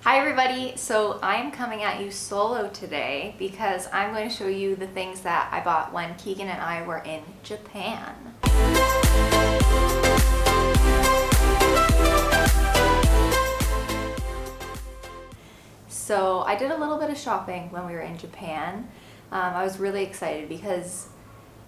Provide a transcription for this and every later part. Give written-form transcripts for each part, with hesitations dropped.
Hi everybody, so I'm coming at you solo today because I'm going to show you the things that I bought when Keegan and I were in Japan. So I did a little bit of shopping when we were in Japan. I was really excited because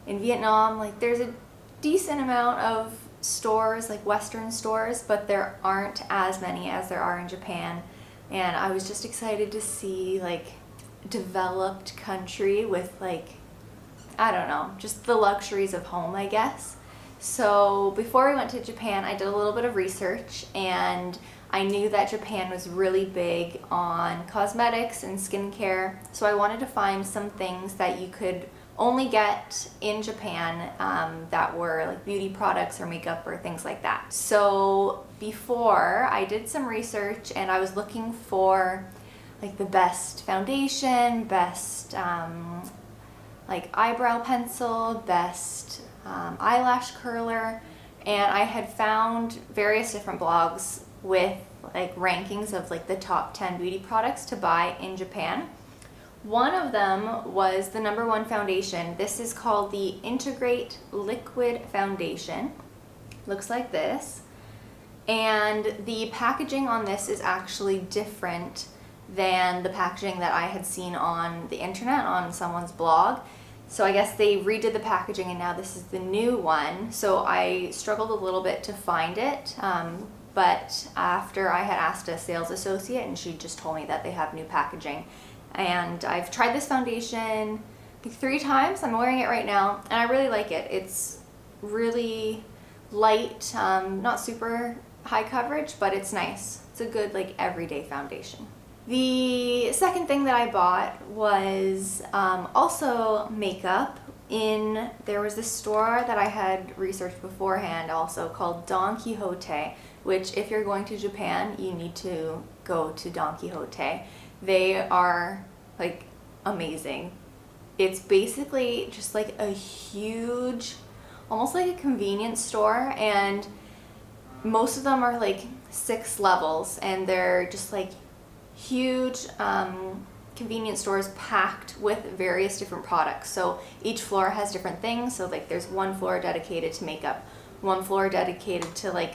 in Vietnam, there's a decent amount of stores, like Western stores, but there aren't as many as there are in Japan. And I was just excited to see a developed country with I don't know, just the luxuries of home, I guess. So before we went to Japan, I did a little bit of research and I knew that Japan was really big on cosmetics and skincare. So I wanted to find some things that you could only get in Japan that were like beauty products or makeup or things like that. So before I did some research and I was looking for the best foundation, best eyebrow pencil, best eyelash curler, and I had found various different blogs with rankings of the top 10 beauty products to buy in Japan. One of them was the #1 foundation. This is called the Integrate Liquid Foundation. Looks like this. And the packaging on this is actually different than the packaging that I had seen on the internet on someone's blog. So I guess they redid the packaging and now this is the new one. So I struggled a little bit to find it. But after I had asked a sales associate and she just told me that they have new packaging. And I've tried this foundation 3 times. I'm wearing it right now and I really like it. It's really light, not super high coverage, but it's nice. It's a good everyday foundation. The second thing that I bought was also makeup. There was this store that I had researched beforehand also called Don Quijote, which if you're going to Japan, you need to go to Don Quijote. They are amazing. It's basically just a huge, almost like a convenience store, and most of them are 6 levels and they're just huge convenience stores packed with various different products. So each floor has different things. So there's one floor dedicated to makeup, one floor dedicated to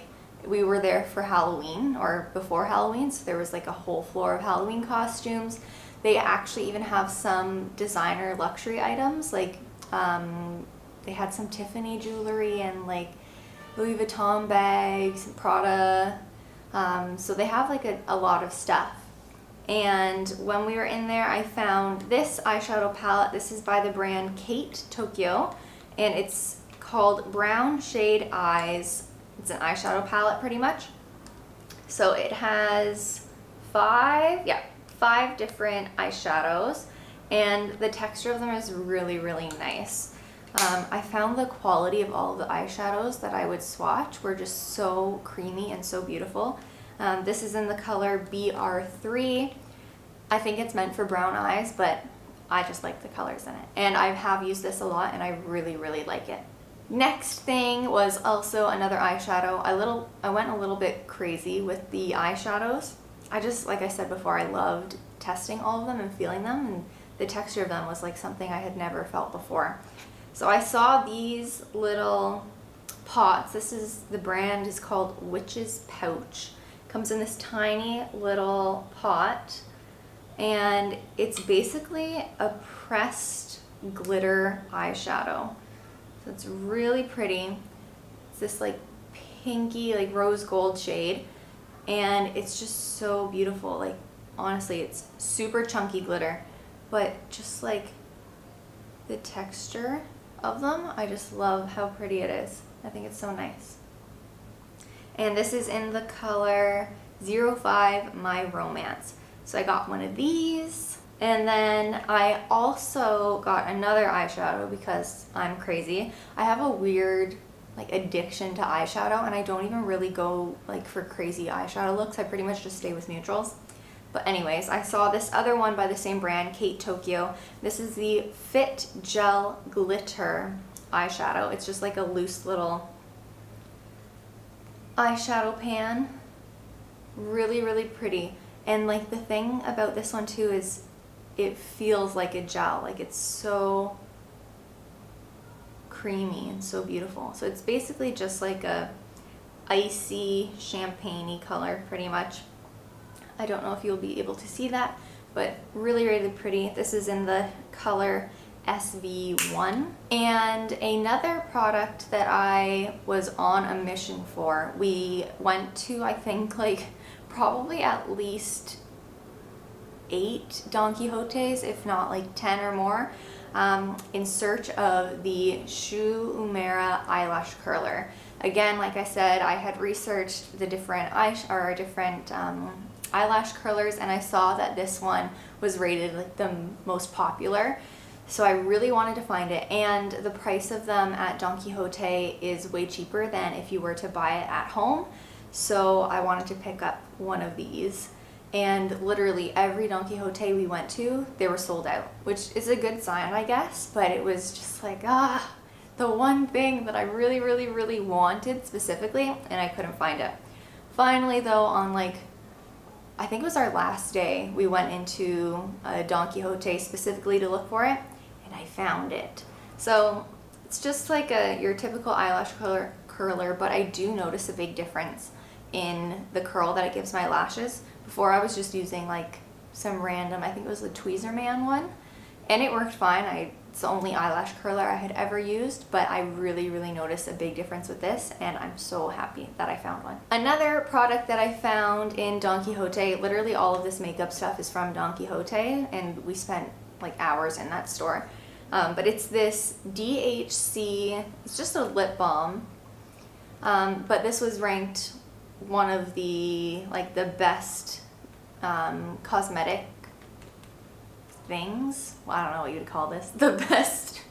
we were there for Halloween or before Halloween, so there was a whole floor of Halloween costumes. They actually even have some designer luxury items, they had some Tiffany jewelry and Louis Vuitton bags and Prada. So they have a lot of stuff. And when we were in there, I found this eyeshadow palette. This is by the brand Kate Tokyo, and it's called Brown Shade Eyes. It's an eyeshadow palette pretty much. So it has 5 different eyeshadows, and the texture of them is really, really nice. I found the quality of all of the eyeshadows that I would swatch were just so creamy and so beautiful. This is in the color BR3. I think it's meant for brown eyes, but I just like the colors in it. And I have used this a lot and I really, really like it. Next thing was also another eyeshadow. I went a little bit crazy with the eyeshadows. I just, like I said before, I loved testing all of them and feeling them, and the texture of them was something I had never felt before. So I saw these little pots. The brand is called Witch's Pouch. Comes in this tiny little pot, and it's basically a pressed glitter eyeshadow. So it's really pretty. It's this pinky, rose gold shade, and it's just so beautiful. Honestly, it's super chunky glitter, but just the texture of them, I just love how pretty it is. I think it's so nice. And this is in the color 05 My Romance. So I got one of these. And then I also got another eyeshadow because I'm crazy. I have a weird addiction to eyeshadow, and I don't even really go for crazy eyeshadow looks. I pretty much just stay with neutrals. But anyways, I saw this other one by the same brand, Kate Tokyo. This is the Fit Gel Glitter eyeshadow. It's just a loose little eyeshadow pan. Really, really pretty. And like the thing about this one too is it feels like a gel. Like it's so creamy and so beautiful. So it's basically just like a icy champagne-y color pretty much. I don't know if you'll be able to see that, but really, really pretty. This is in the color SV1. And another product that I was on a mission for, we went to, I think, like probably at least 8 Don Quijotes, if not like 10 or more, in search of the Shu Uemura eyelash curler. Again, like I said, I had researched the different eyelash curlers, and I saw that this one was rated like the most popular. So I really wanted to find it, and the price of them at Don Quijote is way cheaper than if you were to buy it at home. So I wanted to pick up one of these, and literally every Don Quijote we went to, they were sold out, which is a good sign, I guess, but it was just like, the one thing that I really, really, really wanted specifically, and I couldn't find it. Finally though, on like, I think it was our last day, we went into a Don Quijote specifically to look for it, and I found it. So it's just like your typical eyelash curler, but I do notice a big difference in the curl that it gives my lashes. Before I was just using like some random, I think it was the Tweezerman one, and it worked fine. It's the only eyelash curler I had ever used, but I really, really noticed a big difference with this, and I'm so happy that I found one. Another product that I found in Don Quijote, literally all of this makeup stuff is from Don Quijote, and we spent like hours in that store. But it's this DHC, it's just a lip balm, but this was ranked one of the best cosmetic things. Well, I don't know what you'd call this. The best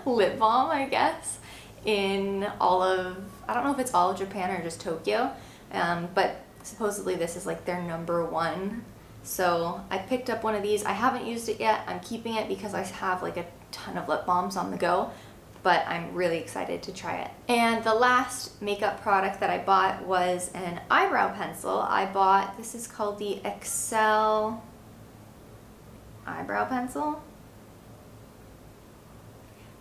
lip balm, I guess, in all of, I don't know if it's all of Japan or just Tokyo, but supposedly this is like their #1. So I picked up one of these. I haven't used it yet. I'm keeping it because I have like a ton of lip balms on the go, but I'm really excited to try it. And the last makeup product that I bought was an eyebrow pencil. I bought, this is called the Excel eyebrow pencil.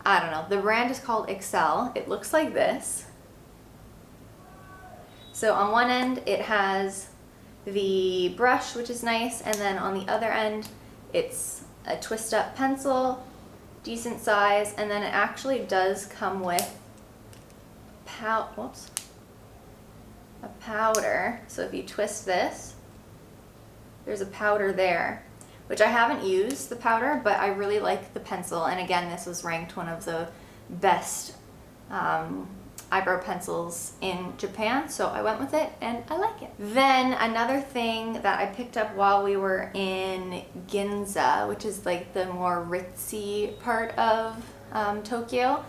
I don't know. The brand is called Excel. It looks like this. So on one end it has the brush, which is nice, and then on the other end it's a twist up pencil, decent size, and then it actually does come with a powder. So if you twist this, there's a powder there, which I haven't used the powder, but I really like the pencil. And again, this was ranked one of the best eyebrow pencils in Japan, so I went with it and I like it. Then another thing that I picked up while we were in Ginza, which is like the more ritzy part of Tokyo,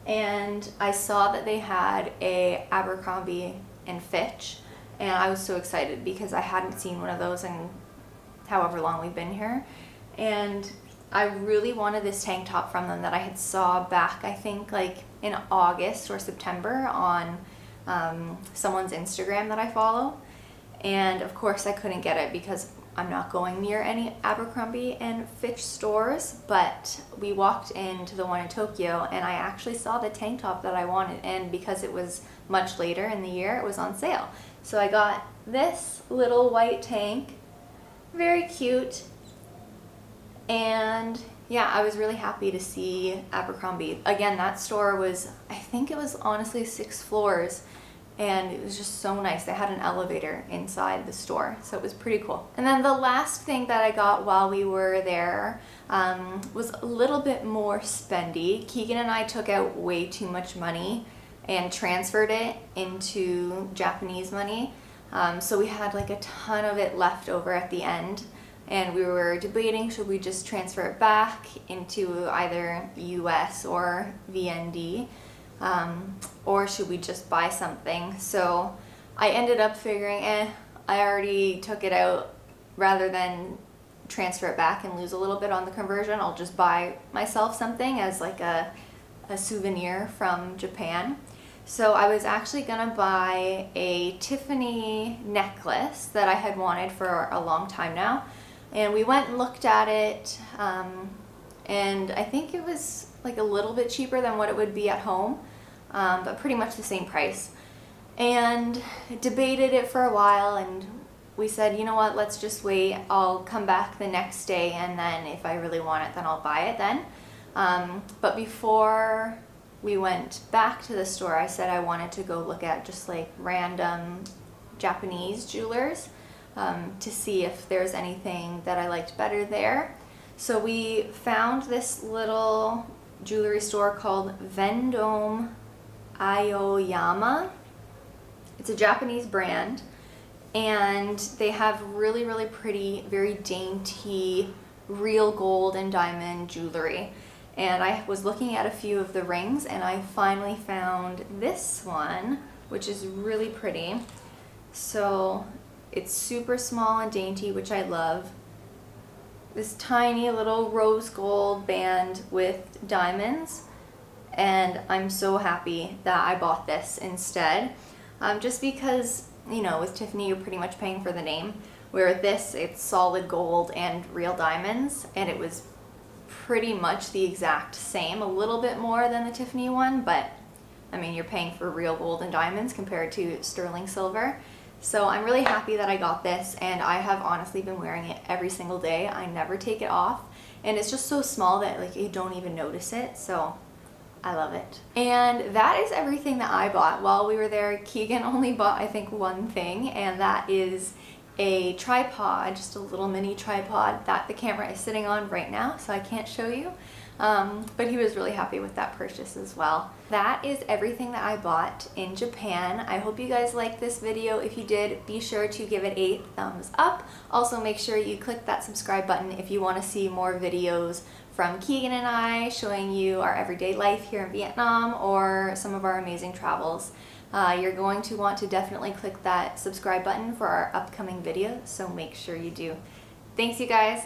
and I saw that they had a Abercrombie and Fitch, and I was so excited because I hadn't seen one of those in however long we've been here, and I really wanted this tank top from them that I had saw back, I think like in August or September on someone's Instagram that I follow, and of course I couldn't get it because I'm not going near any Abercrombie and Fitch stores, but we walked into the one in Tokyo and I actually saw the tank top that I wanted, and because it was much later in the year, it was on sale. So I got this little white tank, very cute. And yeah, I was really happy to see Abercrombie. Again, that store was, I think it was honestly 6 floors, and it was just so nice. They had an elevator inside the store, so it was pretty cool. And then the last thing that I got while we were there was a little bit more spendy. Keegan and I took out way too much money and transferred it into Japanese money. So we had like a ton of it left over at the end. And we were debating, should we just transfer it back into either US or VND, or should we just buy something? So I ended up figuring, I already took it out, rather than transfer it back and lose a little bit on the conversion, I'll just buy myself something as like a souvenir from Japan. So I was actually gonna buy a Tiffany necklace that I had wanted for a long time now. And we went and looked at it, and I think it was like a little bit cheaper than what it would be at home, but pretty much the same price. And debated it for a while, and we said, you know what, let's just wait. I'll come back the next day, and then if I really want it, then I'll buy it then. But before we went back to the store, I said I wanted to go look at just like random Japanese jewelers, to see if there's anything that I liked better there. So we found this little jewelry store called Vendome Aoyama. It's a Japanese brand, and they have really, really pretty, very dainty, real gold and diamond jewelry. And I was looking at a few of the rings, and I finally found this one, which is really pretty. So it's super small and dainty, which I love. This tiny little rose gold band with diamonds, and I'm so happy that I bought this instead. Just because, you know, with Tiffany you're pretty much paying for the name, where this, it's solid gold and real diamonds, and it was pretty much the exact same, a little bit more than the Tiffany one, but I mean, you're paying for real gold and diamonds compared to sterling silver. So I'm really happy that I got this, and I have honestly been wearing it every single day. I never take it off, and it's just so small that like you don't even notice it, so I love it. And that is everything that I bought while we were there. Keegan only bought, I think, one thing, and that is a tripod, just a little mini tripod that the camera is sitting on right now, so I can't show you. But he was really happy with that purchase as well. That is everything that I bought in Japan. I hope you guys liked this video. If you did, be sure to give it a thumbs up. Also, make sure you click that subscribe button if you want to see more videos from Keegan and I showing you our everyday life here in Vietnam or some of our amazing travels. You're going to want to definitely click that subscribe button for our upcoming videos, so make sure you do. Thanks, you guys.